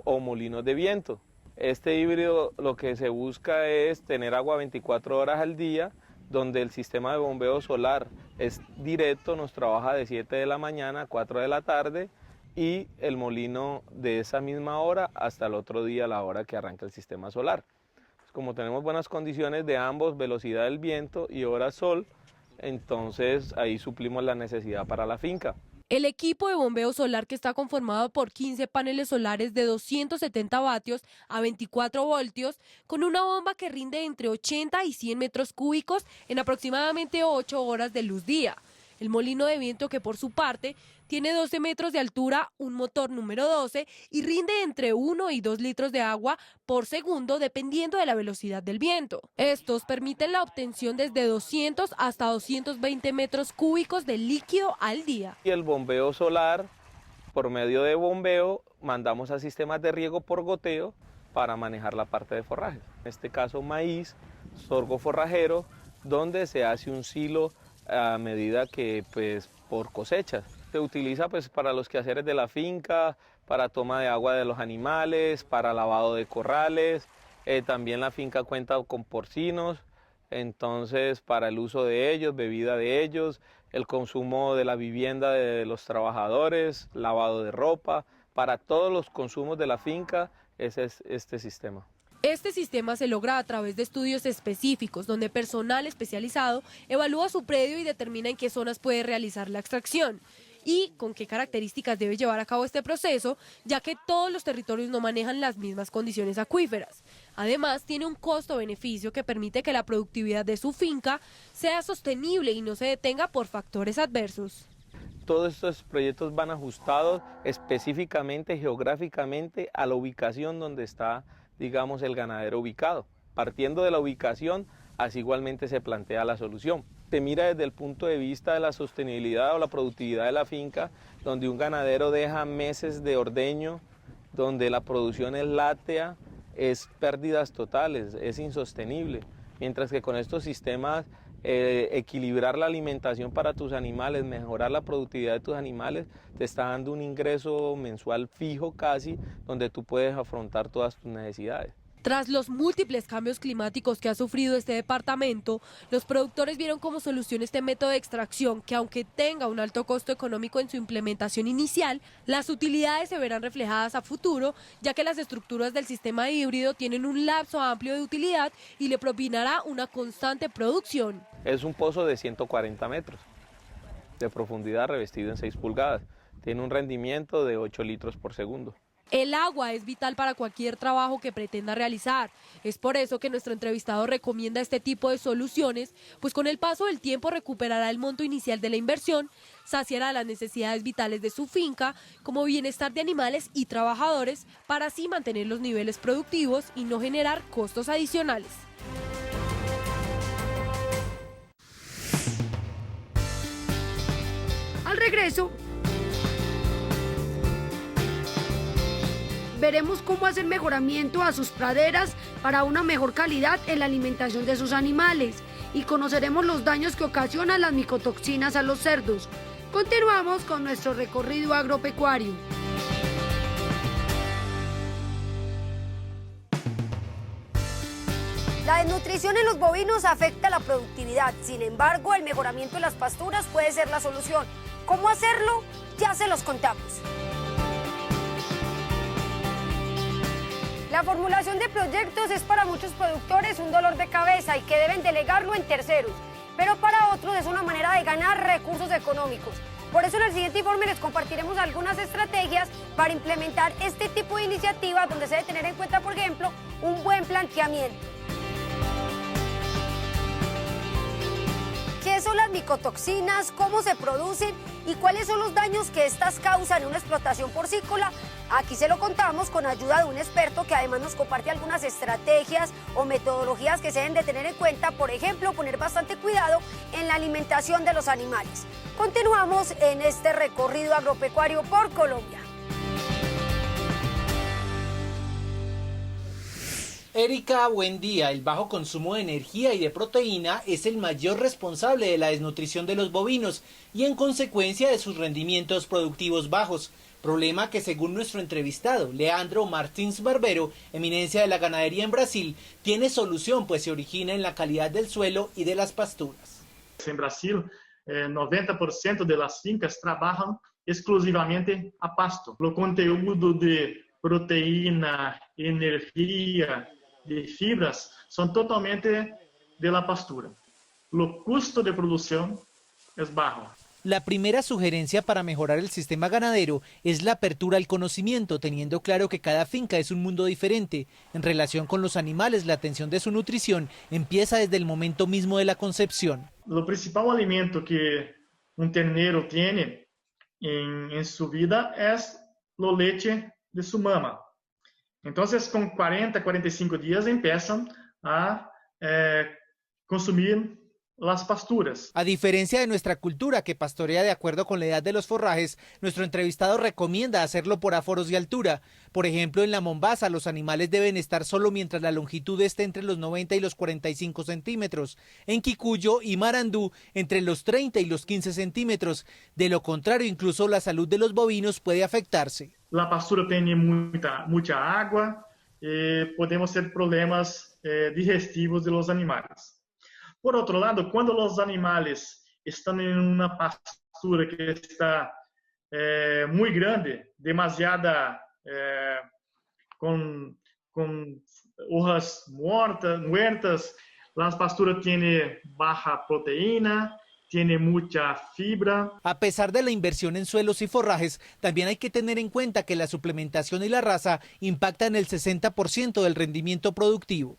o molinos de viento. Este híbrido lo que se busca es tener agua 24 horas al día, donde el sistema de bombeo solar es directo, nos trabaja de 7 de la mañana a 4 de la tarde y el molino de esa misma hora hasta el otro día a la hora que arranca el sistema solar. Como tenemos buenas condiciones de ambos, velocidad del viento y hora sol, entonces ahí suplimos la necesidad para la finca. El equipo de bombeo solar, que está conformado por 15 paneles solares de 270 vatios a 24 voltios, con una bomba que rinde entre 80 y 100 metros cúbicos en aproximadamente 8 horas de luz día. El molino de viento, que por su parte tiene 12 metros de altura, un motor número 12 y rinde entre 1 y 2 litros de agua por segundo dependiendo de la velocidad del viento. Estos permiten la obtención desde 200 hasta 220 metros cúbicos de líquido al día. Y el bombeo solar, por medio de bombeo, mandamos a sistemas de riego por goteo para manejar la parte de forraje. En este caso maíz, sorgo forrajero, donde se hace un silo a medida que pues por cosechas. Se utiliza pues para los quehaceres de la finca, para toma de agua de los animales, para lavado de corrales, también la finca cuenta con porcinos, entonces para el uso de ellos, bebida de ellos, el consumo de la vivienda de los trabajadores, lavado de ropa, para todos los consumos de la finca, ese es este sistema. Este sistema se logra a través de estudios específicos, donde personal especializado evalúa su predio y determina en qué zonas puede realizar la extracción y con qué características debe llevar a cabo este proceso, ya que todos los territorios no manejan las mismas condiciones acuíferas. Además, tiene un costo-beneficio que permite que la productividad de su finca sea sostenible y no se detenga por factores adversos. Todos estos proyectos van ajustados específicamente, geográficamente, a la ubicación donde está, digamos, el ganadero ubicado. Partiendo de la ubicación, así igualmente se plantea la solución. Se mira desde el punto de vista de la sostenibilidad o la productividad de la finca, donde un ganadero deja meses de ordeño, donde la producción es láctea, es pérdidas totales, es insostenible. Mientras que con estos sistemas, equilibrar la alimentación para tus animales, mejorar la productividad de tus animales, te está dando un ingreso mensual fijo casi, donde tú puedes afrontar todas tus necesidades. Tras los múltiples cambios climáticos que ha sufrido este departamento, los productores vieron como solución este método de extracción que, aunque tenga un alto costo económico en su implementación inicial, las utilidades se verán reflejadas a futuro, ya que las estructuras del sistema híbrido tienen un lapso amplio de utilidad y le propinará una constante producción. Es un pozo de 140 metros de profundidad revestido en 6 pulgadas. Tiene un rendimiento de 8 litros por segundo. El agua es vital para cualquier trabajo que pretenda realizar. Es por eso que nuestro entrevistado recomienda este tipo de soluciones, pues con el paso del tiempo recuperará el monto inicial de la inversión, saciará las necesidades vitales de su finca, como bienestar de animales y trabajadores, para así mantener los niveles productivos y no generar costos adicionales. Al regreso, veremos cómo hacer mejoramiento a sus praderas para una mejor calidad en la alimentación de sus animales y conoceremos los daños que ocasionan las micotoxinas a los cerdos. Continuamos con nuestro recorrido agropecuario. La desnutrición en los bovinos afecta la productividad, sin embargo, el mejoramiento de las pasturas puede ser la solución. ¿Cómo hacerlo? Ya se los contamos. La formulación de proyectos es para muchos productores un dolor de cabeza y que deben delegarlo en terceros, pero para otros es una manera de ganar recursos económicos. Por eso en el siguiente informe les compartiremos algunas estrategias para implementar este tipo de iniciativas donde se debe tener en cuenta, por ejemplo, un buen planteamiento. ¿Qué son las micotoxinas? ¿Cómo se producen? ¿Y cuáles son los daños que estas causan en una explotación porcícola? Aquí se lo contamos con ayuda de un experto que además nos comparte algunas estrategias o metodologías que se deben de tener en cuenta, por ejemplo, poner bastante cuidado en la alimentación de los animales. Continuamos en este recorrido agropecuario por Colombia. Erika, buen día. El bajo consumo de energía y de proteína es el mayor responsable de la desnutrición de los bovinos y en consecuencia de sus rendimientos productivos bajos. Problema que, según nuestro entrevistado, Leandro Martins Barbero, eminencia de la ganadería en Brasil, tiene solución, pues se origina en la calidad del suelo y de las pasturas. En Brasil, 90% de las fincas trabajan exclusivamente a pasto. El conteúdo de proteína, energía, de fibras son totalmente de la pastura. El costo de producción es bajo. La primera sugerencia para mejorar el sistema ganadero es la apertura al conocimiento, teniendo claro que cada finca es un mundo diferente. En relación con los animales, la atención de su nutrición empieza desde el momento mismo de la concepción. El principal alimento que un ternero tiene en su vida es la leche de su mama. Entonces, con 40, 45 días empiezan a consumir las pasturas. A diferencia de nuestra cultura, que pastorea de acuerdo con la edad de los forrajes, nuestro entrevistado recomienda hacerlo por aforos de altura. Por ejemplo, en la Mombasa, los animales deben estar solo mientras la longitud esté entre los 90 y los 45 centímetros. En Kikuyo y Marandú, entre los 30 y los 15 centímetros. De lo contrario, incluso la salud de los bovinos puede afectarse. La pastura tiene mucha agua, podemos tener problemas digestivos de los animales. Por otro lado, cuando los animales están en una pastura que está muy grande, demasiada, con hojas muertas, las pasturas tienen baja proteína, tiene mucha fibra. A pesar de la inversión en suelos y forrajes, también hay que tener en cuenta que la suplementación y la raza impactan el 60% del rendimiento productivo.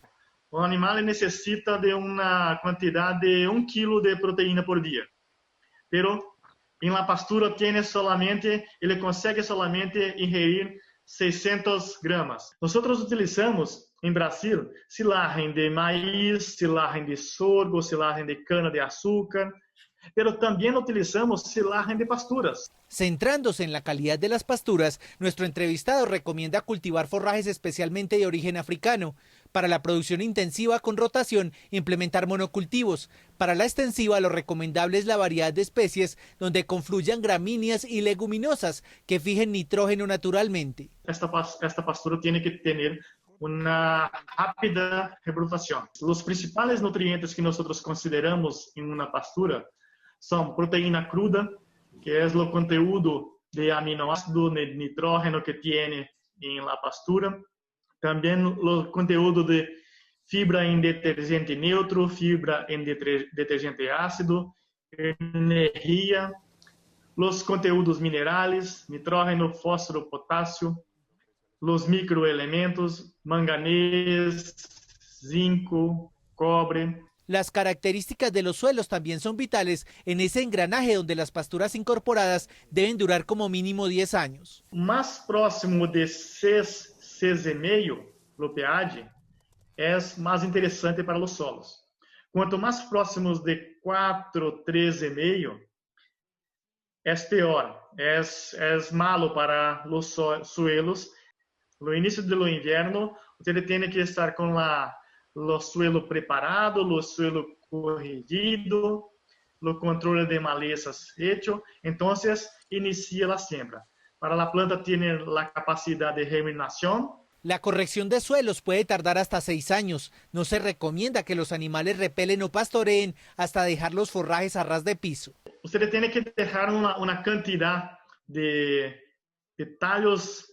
Los animales necesitan de una cantidad de 1 kilo de proteína por día, pero en la pastura él consigue solamente ingerir 600 gramos. Nosotros utilizamos en Brasil silagem de maíz, silagem de sorgo, silagem de cana de azúcar. pero también utilizamos silagem de pasturas. Centrándose en la calidad de las pasturas, nuestro entrevistado recomienda cultivar forrajes especialmente de origen africano. Para la producción intensiva con rotación, implementar monocultivos. Para la extensiva, lo recomendable es la variedad de especies donde confluyan gramíneas y leguminosas que fijen nitrógeno naturalmente. Esta pastura tiene que tener una rápida rebrutación. Los principales nutrientes que nosotros consideramos en una pastura son proteína cruda, que es el conteúdo de aminoácido, de nitrógeno que tiene en la pastura. También el conteúdo de fibra en detergente neutro, fibra en detergente ácido, energía, los conteúdos minerales, nitrógeno, fósforo, potasio, los microelementos, manganés, zinco, cobre. Las características de los suelos también son vitales en ese engranaje donde las pasturas incorporadas deben durar como mínimo 10 años. Más próximo de 6,5 o pH es más interesante para los solos. Cuanto más próximos de 4, 3,5 es peor, es malo para los suelos. No inicio del invierno, usted tiene que estar con los suelos preparados, los suelos corregidos, los controles de malezas hechos. Entonces, inicia la siembra. Para la planta tiene la capacidad de germinación. La corrección de suelos puede tardar hasta 6 años. No se recomienda que los animales repelen o pastoreen hasta dejar los forrajes a ras de piso. Usted tiene que dejar una cantidad de tallos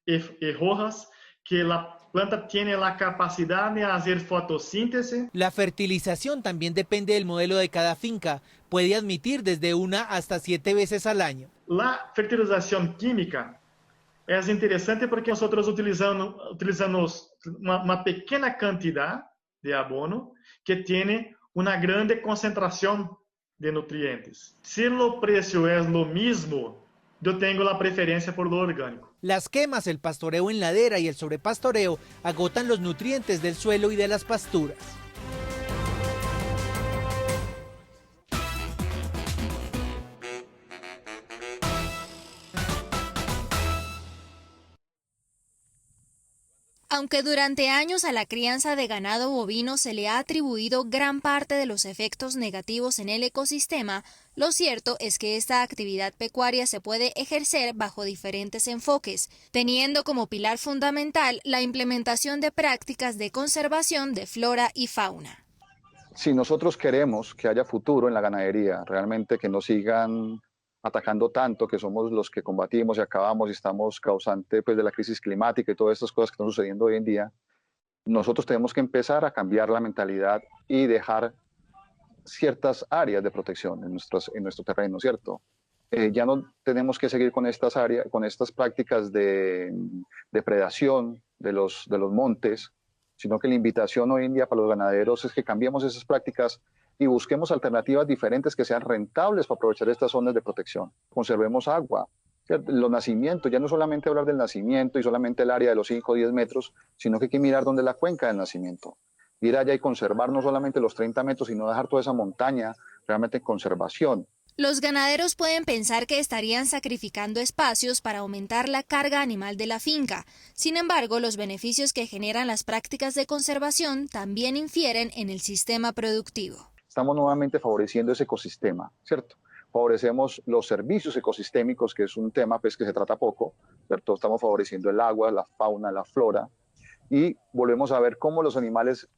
y hojas que la planta tiene la capacidad de hacer fotosíntesis. La fertilización también depende del modelo de cada finca. Puede admitir desde 1 hasta 7 veces al año. La fertilización química es interesante porque nosotros utilizamos una pequeña cantidad de abono que tiene una grande concentración de nutrientes. Si el precio es lo mismo, yo tengo la preferencia por lo orgánico. Las quemas, el pastoreo en ladera y el sobrepastoreo agotan los nutrientes del suelo y de las pasturas. Aunque durante años a la crianza de ganado bovino se le ha atribuido gran parte de los efectos negativos en el ecosistema, lo cierto es que esta actividad pecuaria se puede ejercer bajo diferentes enfoques, teniendo como pilar fundamental la implementación de prácticas de conservación de flora y fauna. Si nosotros queremos que haya futuro en la ganadería, realmente que no sigan atacando tanto, que somos los que combatimos y acabamos y estamos causante pues, de la crisis climática y todas estas cosas que están sucediendo hoy en día, nosotros tenemos que empezar a cambiar la mentalidad y dejar ciertas áreas de protección en nuestro terreno, ¿cierto? Ya no tenemos que seguir con estas áreas, con estas prácticas de depredación de los montes, sino que la invitación hoy en día para los ganaderos es que cambiemos esas prácticas y busquemos alternativas diferentes que sean rentables para aprovechar estas zonas de protección. Conservemos agua, ¿cierto? Los nacimientos, ya no solamente hablar del nacimiento y solamente el área de los 5 o 10 metros, sino que hay que mirar dónde es la cuenca del nacimiento. Ir allá y conservar no solamente los 30 metros, sino dejar toda esa montaña realmente en conservación. Los ganaderos pueden pensar que estarían sacrificando espacios para aumentar la carga animal de la finca. Sin embargo, los beneficios que generan las prácticas de conservación también infieren en el sistema productivo. Estamos nuevamente favoreciendo ese ecosistema, ¿cierto? Favorecemos los servicios ecosistémicos, que es un tema pues, que se trata poco, ¿cierto? Estamos favoreciendo el agua, la fauna, la flora, y volvemos a ver cómo los animales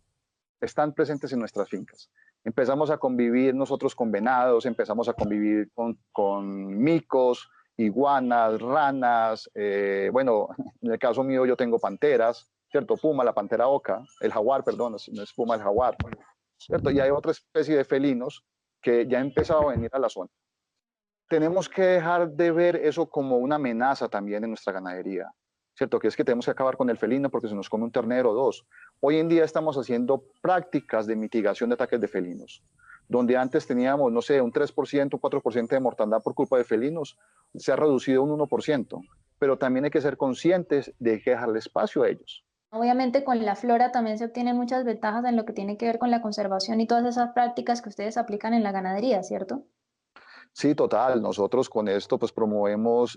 están presentes en nuestras fincas. Empezamos a convivir nosotros con venados, empezamos a convivir con micos, iguanas, ranas, bueno, en el caso mío yo tengo panteras, ¿cierto? Puma, la pantera oca, el jaguar, perdón, no es puma, el jaguar, ¿cierto? Y hay otra especie de felinos que ya han empezado a venir a la zona. Tenemos que dejar de ver eso como una amenaza también en nuestra ganadería, ¿cierto? Que es que tenemos que acabar con el felino porque se nos come un ternero o dos. Hoy en día estamos haciendo prácticas de mitigación de ataques de felinos, donde antes teníamos, no sé, un 3%, un 4% de mortandad por culpa de felinos, se ha reducido un 1%, pero también hay que ser conscientes de que dejarle espacio a ellos. Obviamente con la flora también se obtienen muchas ventajas en lo que tiene que ver con la conservación y todas esas prácticas que ustedes aplican en la ganadería, ¿cierto? Sí, total. Nosotros con esto pues promovemos,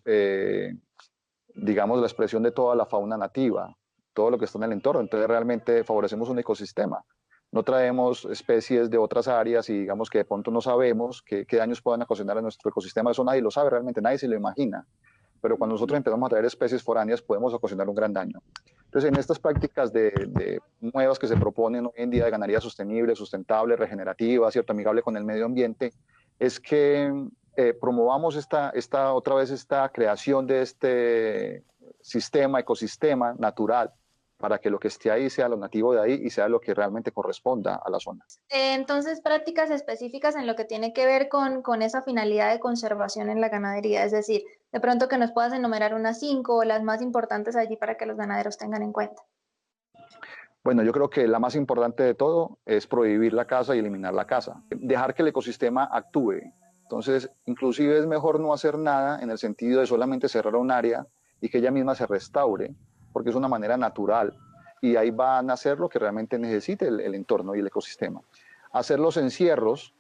digamos, la expresión de toda la fauna nativa, todo lo que está en el entorno. Entonces realmente favorecemos un ecosistema. No traemos especies de otras áreas y digamos que de pronto no sabemos qué daños puedan ocasionar a nuestro ecosistema. Eso nadie lo sabe realmente, nadie se lo imagina. Pero cuando nosotros empezamos a traer especies foráneas podemos ocasionar un gran daño. Entonces, en estas prácticas de nuevas que se proponen hoy en día de ganadería sostenible, sustentable, regenerativa, ¿cierto? Amigable con el medio ambiente, es que promovamos otra vez esta creación de este sistema, ecosistema natural, para que lo que esté ahí sea lo nativo de ahí y sea lo que realmente corresponda a la zona. Entonces, prácticas específicas en lo que tiene que ver con esa finalidad de conservación en la ganadería, es decir, de pronto que nos puedas enumerar unas 5 o las más importantes allí para que los ganaderos tengan en cuenta. Bueno, yo creo que la más importante de todo es prohibir la caza y eliminar la caza, dejar que el ecosistema actúe. Entonces, inclusive es mejor no hacer nada en el sentido de solamente cerrar un área y que ella misma se restaure, porque es una manera natural y ahí va a nacer lo que realmente necesite el entorno y el ecosistema. Hacer los encierros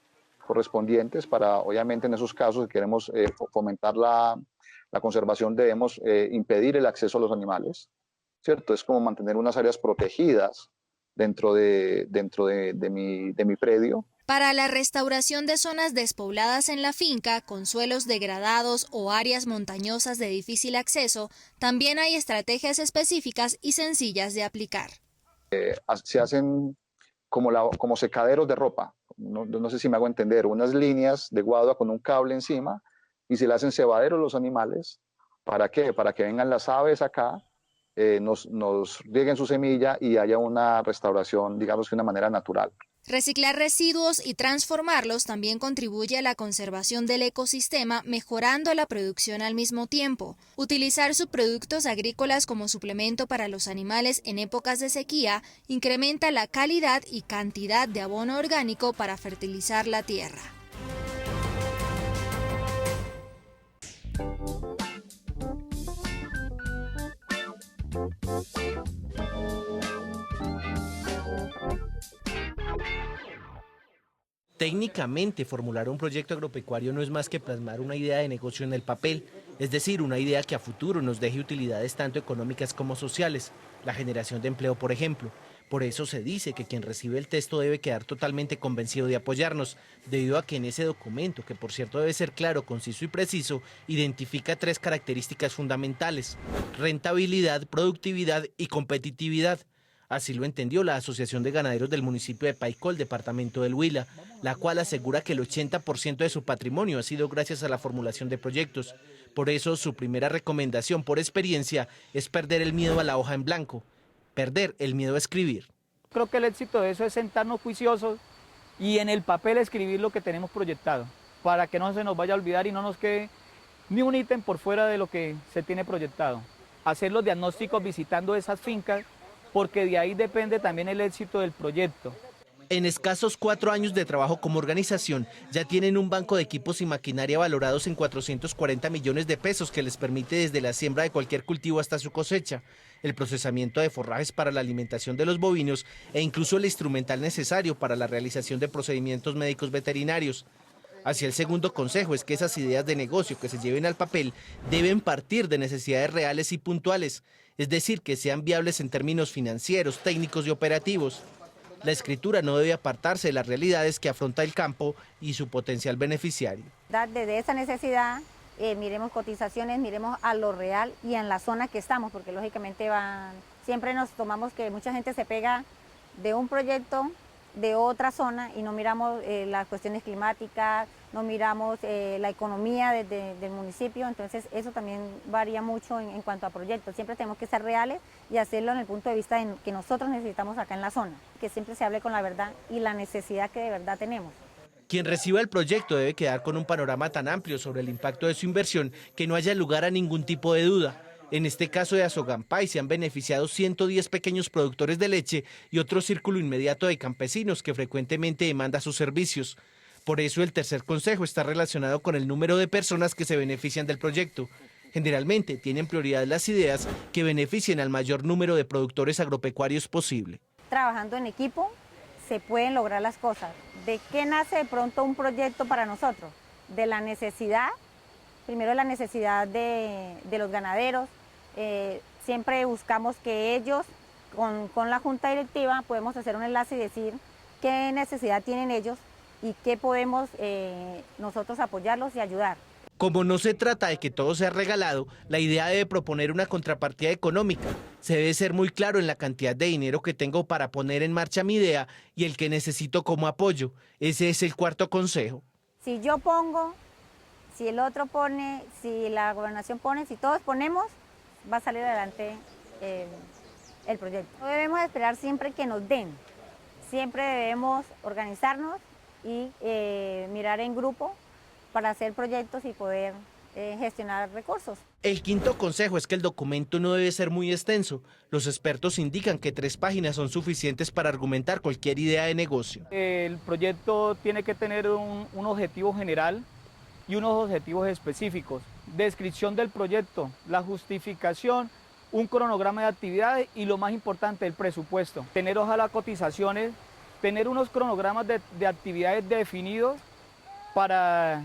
correspondientes para, obviamente en esos casos, si queremos fomentar la conservación, debemos impedir el acceso a los animales, ¿cierto? Es como mantener unas áreas protegidas dentro de mi predio. Para la restauración de zonas despobladas en la finca, con suelos degradados o áreas montañosas de difícil acceso, también hay estrategias específicas y sencillas de aplicar. Se hacen como secaderos de ropa, no sé si me hago entender, unas líneas de guadua con un cable encima y se le hacen cebaderos a los animales. ¿Para qué? Para que vengan las aves acá, nos rieguen su semilla y haya una restauración, digamos que de una manera natural. Reciclar residuos y transformarlos también contribuye a la conservación del ecosistema, mejorando la producción al mismo tiempo. Utilizar subproductos agrícolas como suplemento para los animales en épocas de sequía incrementa la calidad y cantidad de abono orgánico para fertilizar la tierra. Técnicamente, formular un proyecto agropecuario no es más que plasmar una idea de negocio en el papel, es decir, una idea que a futuro nos deje utilidades tanto económicas como sociales, la generación de empleo, por ejemplo. Por eso se dice que quien recibe el texto debe quedar totalmente convencido de apoyarnos, debido a que en ese documento, que por cierto debe ser claro, conciso y preciso, identifica 3 características fundamentales: rentabilidad, productividad y competitividad. Así lo entendió la Asociación de Ganaderos del municipio de Paicol, departamento del Huila, la cual asegura que el 80% de su patrimonio ha sido gracias a la formulación de proyectos. Por eso, su primera recomendación por experiencia es perder el miedo a la hoja en blanco, perder el miedo a escribir. Creo que el éxito de eso es sentarnos juiciosos y en el papel escribir lo que tenemos proyectado, para que no se nos vaya a olvidar y no nos quede ni un ítem por fuera de lo que se tiene proyectado. Hacer los diagnósticos visitando esas fincas, porque de ahí depende también el éxito del proyecto. En escasos 4 años de trabajo como organización, ya tienen un banco de equipos y maquinaria valorados en 440 millones de pesos que les permite desde la siembra de cualquier cultivo hasta su cosecha, el procesamiento de forrajes para la alimentación de los bovinos e incluso el instrumental necesario para la realización de procedimientos médicos veterinarios. Así, el segundo consejo es que esas ideas de negocio que se lleven al papel deben partir de necesidades reales y puntuales, es decir, que sean viables en términos financieros, técnicos y operativos. La escritura no debe apartarse de las realidades que afronta el campo y su potencial beneficiario. Desde esa necesidad, miremos cotizaciones, miremos a lo real y en la zona que estamos, porque lógicamente siempre nos tomamos que mucha gente se pega de un proyecto de otra zona y no miramos las cuestiones climáticas, no miramos la economía del municipio, entonces eso también varía mucho en cuanto a proyectos. Siempre tenemos que ser reales y hacerlo en el punto de vista que nosotros necesitamos acá en la zona, que siempre se hable con la verdad y la necesidad que de verdad tenemos. Quien reciba el proyecto debe quedar con un panorama tan amplio sobre el impacto de su inversión que no haya lugar a ningún tipo de duda. En este caso de Azogampay se han beneficiado 110 pequeños productores de leche y otro círculo inmediato de campesinos que frecuentemente demanda sus servicios. Por eso el tercer consejo está relacionado con el número de personas que se benefician del proyecto. Generalmente tienen prioridad las ideas que beneficien al mayor número de productores agropecuarios posible. Trabajando en equipo se pueden lograr las cosas. ¿De qué nace de pronto un proyecto para nosotros? De la necesidad, primero la necesidad de los ganaderos. Siempre buscamos que ellos, con la junta directiva, podemos hacer un enlace y decir qué necesidad tienen ellos y qué podemos nosotros apoyarlos y ayudar. Como no se trata de que todo sea regalado, la idea debe proponer una contrapartida económica. Se debe ser muy claro en la cantidad de dinero que tengo para poner en marcha mi idea y el que necesito como apoyo. Ese es el cuarto consejo. Si yo pongo, si el otro pone, si la gobernación pone, si todos ponemos, va a salir adelante el proyecto. No debemos esperar siempre que nos den. Siempre debemos organizarnos y mirar en grupo para hacer proyectos y poder gestionar recursos. El quinto consejo es que el documento no debe ser muy extenso. Los expertos indican que 3 páginas son suficientes para argumentar cualquier idea de negocio. El proyecto tiene que tener un objetivo general y unos objetivos específicos. Descripción del proyecto, la justificación, un cronograma de actividades y lo más importante, el presupuesto. Tener ojalá cotizaciones, tener unos cronogramas de actividades definidos para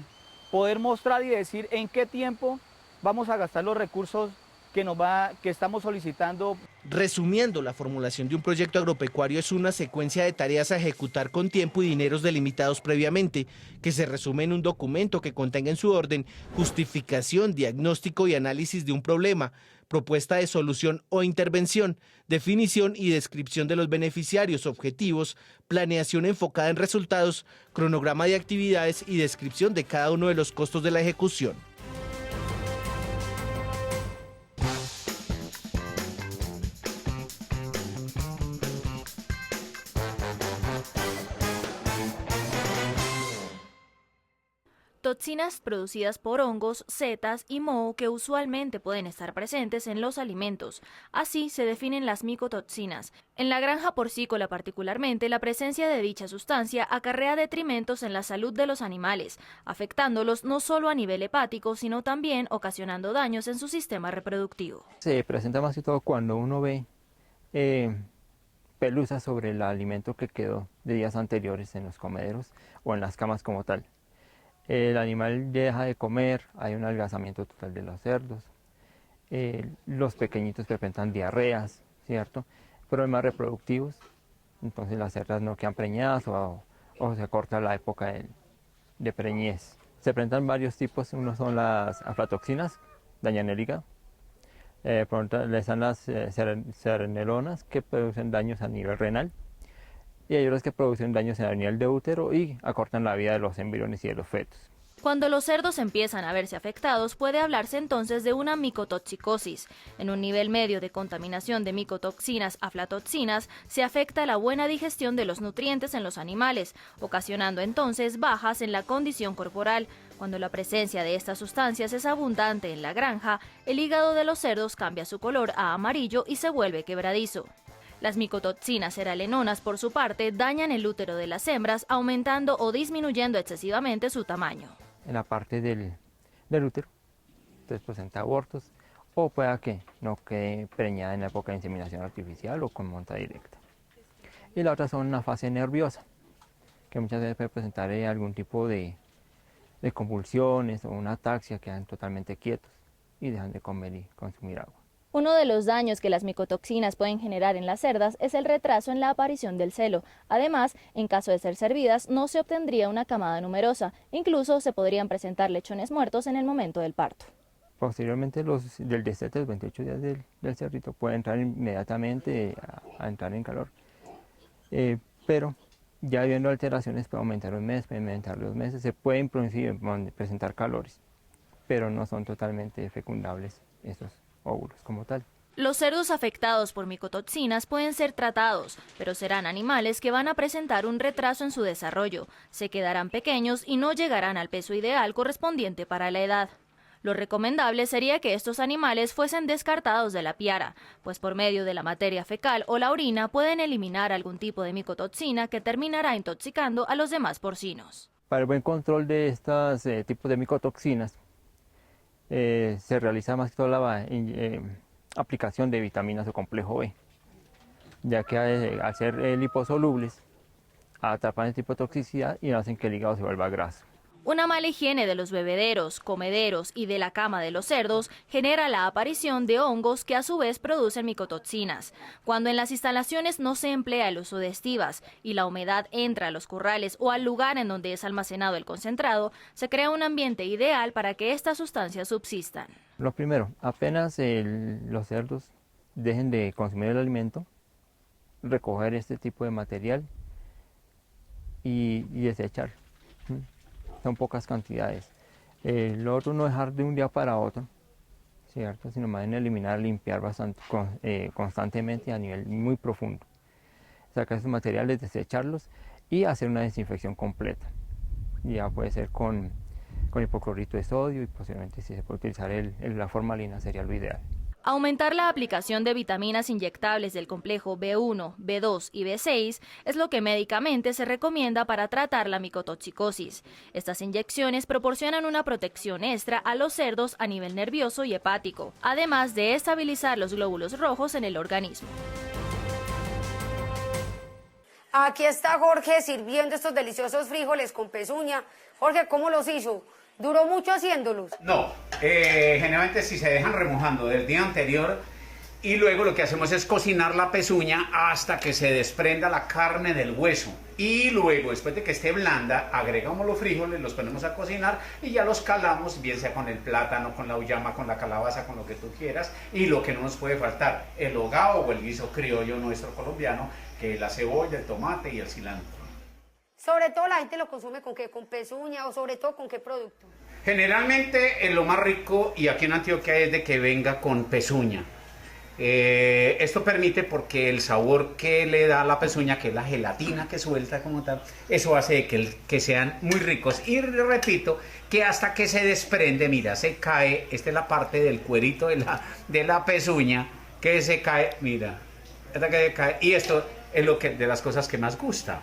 poder mostrar y decir en qué tiempo vamos a gastar los recursos que estamos solicitando. Resumiendo, la formulación de un proyecto agropecuario es una secuencia de tareas a ejecutar con tiempo y dineros delimitados previamente, que se resume en un documento que contenga en su orden justificación, diagnóstico y análisis de un problema, propuesta de solución o intervención, definición y descripción de los beneficiarios, objetivos, planeación enfocada en resultados, cronograma de actividades y descripción de cada uno de los costos de la ejecución. Toxinas producidas por hongos, setas y moho que usualmente pueden estar presentes en los alimentos. Así se definen las micotoxinas. En la granja porcícola particularmente, la presencia de dicha sustancia acarrea detrimentos en la salud de los animales, afectándolos no solo a nivel hepático, sino también ocasionando daños en su sistema reproductivo. Se presenta más que todo cuando uno ve pelusas sobre el alimento que quedó de días anteriores en los comederos o en las camas como tal. El animal deja de comer, hay un adelgazamiento total de los cerdos, los pequeñitos presentan diarreas, ¿cierto? Problemas reproductivos, entonces las cerdas no quedan preñadas o se corta la época de preñez. Se presentan varios tipos, uno son las aflatoxinas, dañan el hígado, están las cerenelonas que producen daños a nivel renal, y hay otras que producen daños en el nivel de útero y acortan la vida de los embriones y de los fetos. Cuando los cerdos empiezan a verse afectados, puede hablarse entonces de una micotoxicosis. En un nivel medio de contaminación de micotoxinas aflatoxinas, se afecta la buena digestión de los nutrientes en los animales, ocasionando entonces bajas en la condición corporal. Cuando la presencia de estas sustancias es abundante en la granja, el hígado de los cerdos cambia su color a amarillo y se vuelve quebradizo. Las micotoxinas seralenonas, por su parte, dañan el útero de las hembras, aumentando o disminuyendo excesivamente su tamaño. En la parte del útero, entonces presenta abortos, o pueda que no quede preñada en la época de inseminación artificial o con monta directa. Y la otra son una fase nerviosa, que muchas veces puede presentar algún tipo de convulsiones o una ataxia, quedan totalmente quietos y dejan de comer y consumir agua. Uno de los daños que las micotoxinas pueden generar en las cerdas es el retraso en la aparición del celo. Además, en caso de ser servidas, no se obtendría una camada numerosa. Incluso se podrían presentar lechones muertos en el momento del parto. Posteriormente, del destete de los 28 días del cerdito puede entrar inmediatamente a entrar en calor. Pero ya habiendo alteraciones puede aumentar un mes, puede aumentar 2 meses, se pueden presentar calores, pero no son totalmente fecundables esos óvulos como tal. Los cerdos afectados por micotoxinas pueden ser tratados, pero serán animales que van a presentar un retraso en su desarrollo, se quedarán pequeños y no llegarán al peso ideal correspondiente para la edad. Lo recomendable sería que estos animales fuesen descartados de la piara, pues por medio de la materia fecal o la orina pueden eliminar algún tipo de micotoxina que terminará intoxicando a los demás porcinos. Para el buen control de estos tipos de micotoxinas, se realiza más que todo la aplicación de vitaminas o complejo B, ya que al ser liposolubles atrapan este tipo de toxicidad y hacen que el hígado se vuelva graso. Una mala higiene de los bebederos, comederos y de la cama de los cerdos genera la aparición de hongos que a su vez producen micotoxinas. Cuando en las instalaciones no se emplea el uso de estivas y la humedad entra a los corrales o al lugar en donde es almacenado el concentrado, se crea un ambiente ideal para que estas sustancias subsistan. Lo primero, apenas los cerdos dejen de consumir el alimento, recoger este tipo de material y desecharlo. Son pocas cantidades. Lo otro, no dejar de un día para otro, ¿cierto? Sino más bien eliminar, limpiar constantemente a nivel muy profundo. Sacar esos materiales, desecharlos y hacer una desinfección completa. Ya puede ser con hipoclorito de sodio y posiblemente si se puede utilizar la formalina sería lo ideal. Aumentar la aplicación de vitaminas inyectables del complejo B1, B2 y B6 es lo que médicamente se recomienda para tratar la micotoxicosis. Estas inyecciones proporcionan una protección extra a los cerdos a nivel nervioso y hepático, además de estabilizar los glóbulos rojos en el organismo. Aquí está Jorge sirviendo estos deliciosos frijoles con pezuña. Jorge, ¿cómo los hizo? ¿Duró mucho haciéndolos? No, generalmente si se dejan remojando del día anterior y luego lo que hacemos es cocinar la pezuña hasta que se desprenda la carne del hueso. Y luego, después de que esté blanda, agregamos los frijoles, los ponemos a cocinar y ya los calamos, bien sea con el plátano, con la uyama, con la calabaza, con lo que tú quieras. Y lo que no nos puede faltar, el hogao o el guiso criollo nuestro colombiano, que es la cebolla, el tomate y el cilantro. Sobre todo la gente lo consume con qué, con pezuña o sobre todo con qué producto. Generalmente lo más rico y aquí en Antioquia es de que venga con pezuña. Esto permite porque el sabor que le da la pezuña, que es la gelatina que suelta como tal, eso hace que sean muy ricos. Y repito que hasta que se desprende, mira, se cae, esta es la parte del cuerito de la pezuña, que se cae, mira, hasta que se cae, y esto es de las cosas que más gusta.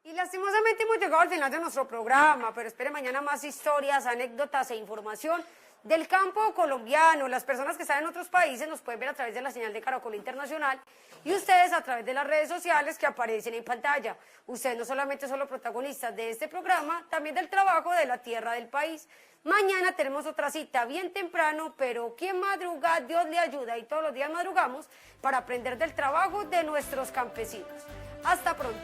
Y lastimosamente hemos llegado al final de nuestro programa, pero espere mañana más historias, anécdotas e información del campo colombiano. Las personas que están en otros países nos pueden ver a través de la señal de Caracol Internacional y ustedes a través de las redes sociales que aparecen en pantalla. Ustedes no solamente son los protagonistas de este programa, también del trabajo de la tierra del país. Mañana tenemos otra cita bien temprano, pero quien madruga, Dios le ayuda y todos los días madrugamos para aprender del trabajo de nuestros campesinos. Hasta pronto.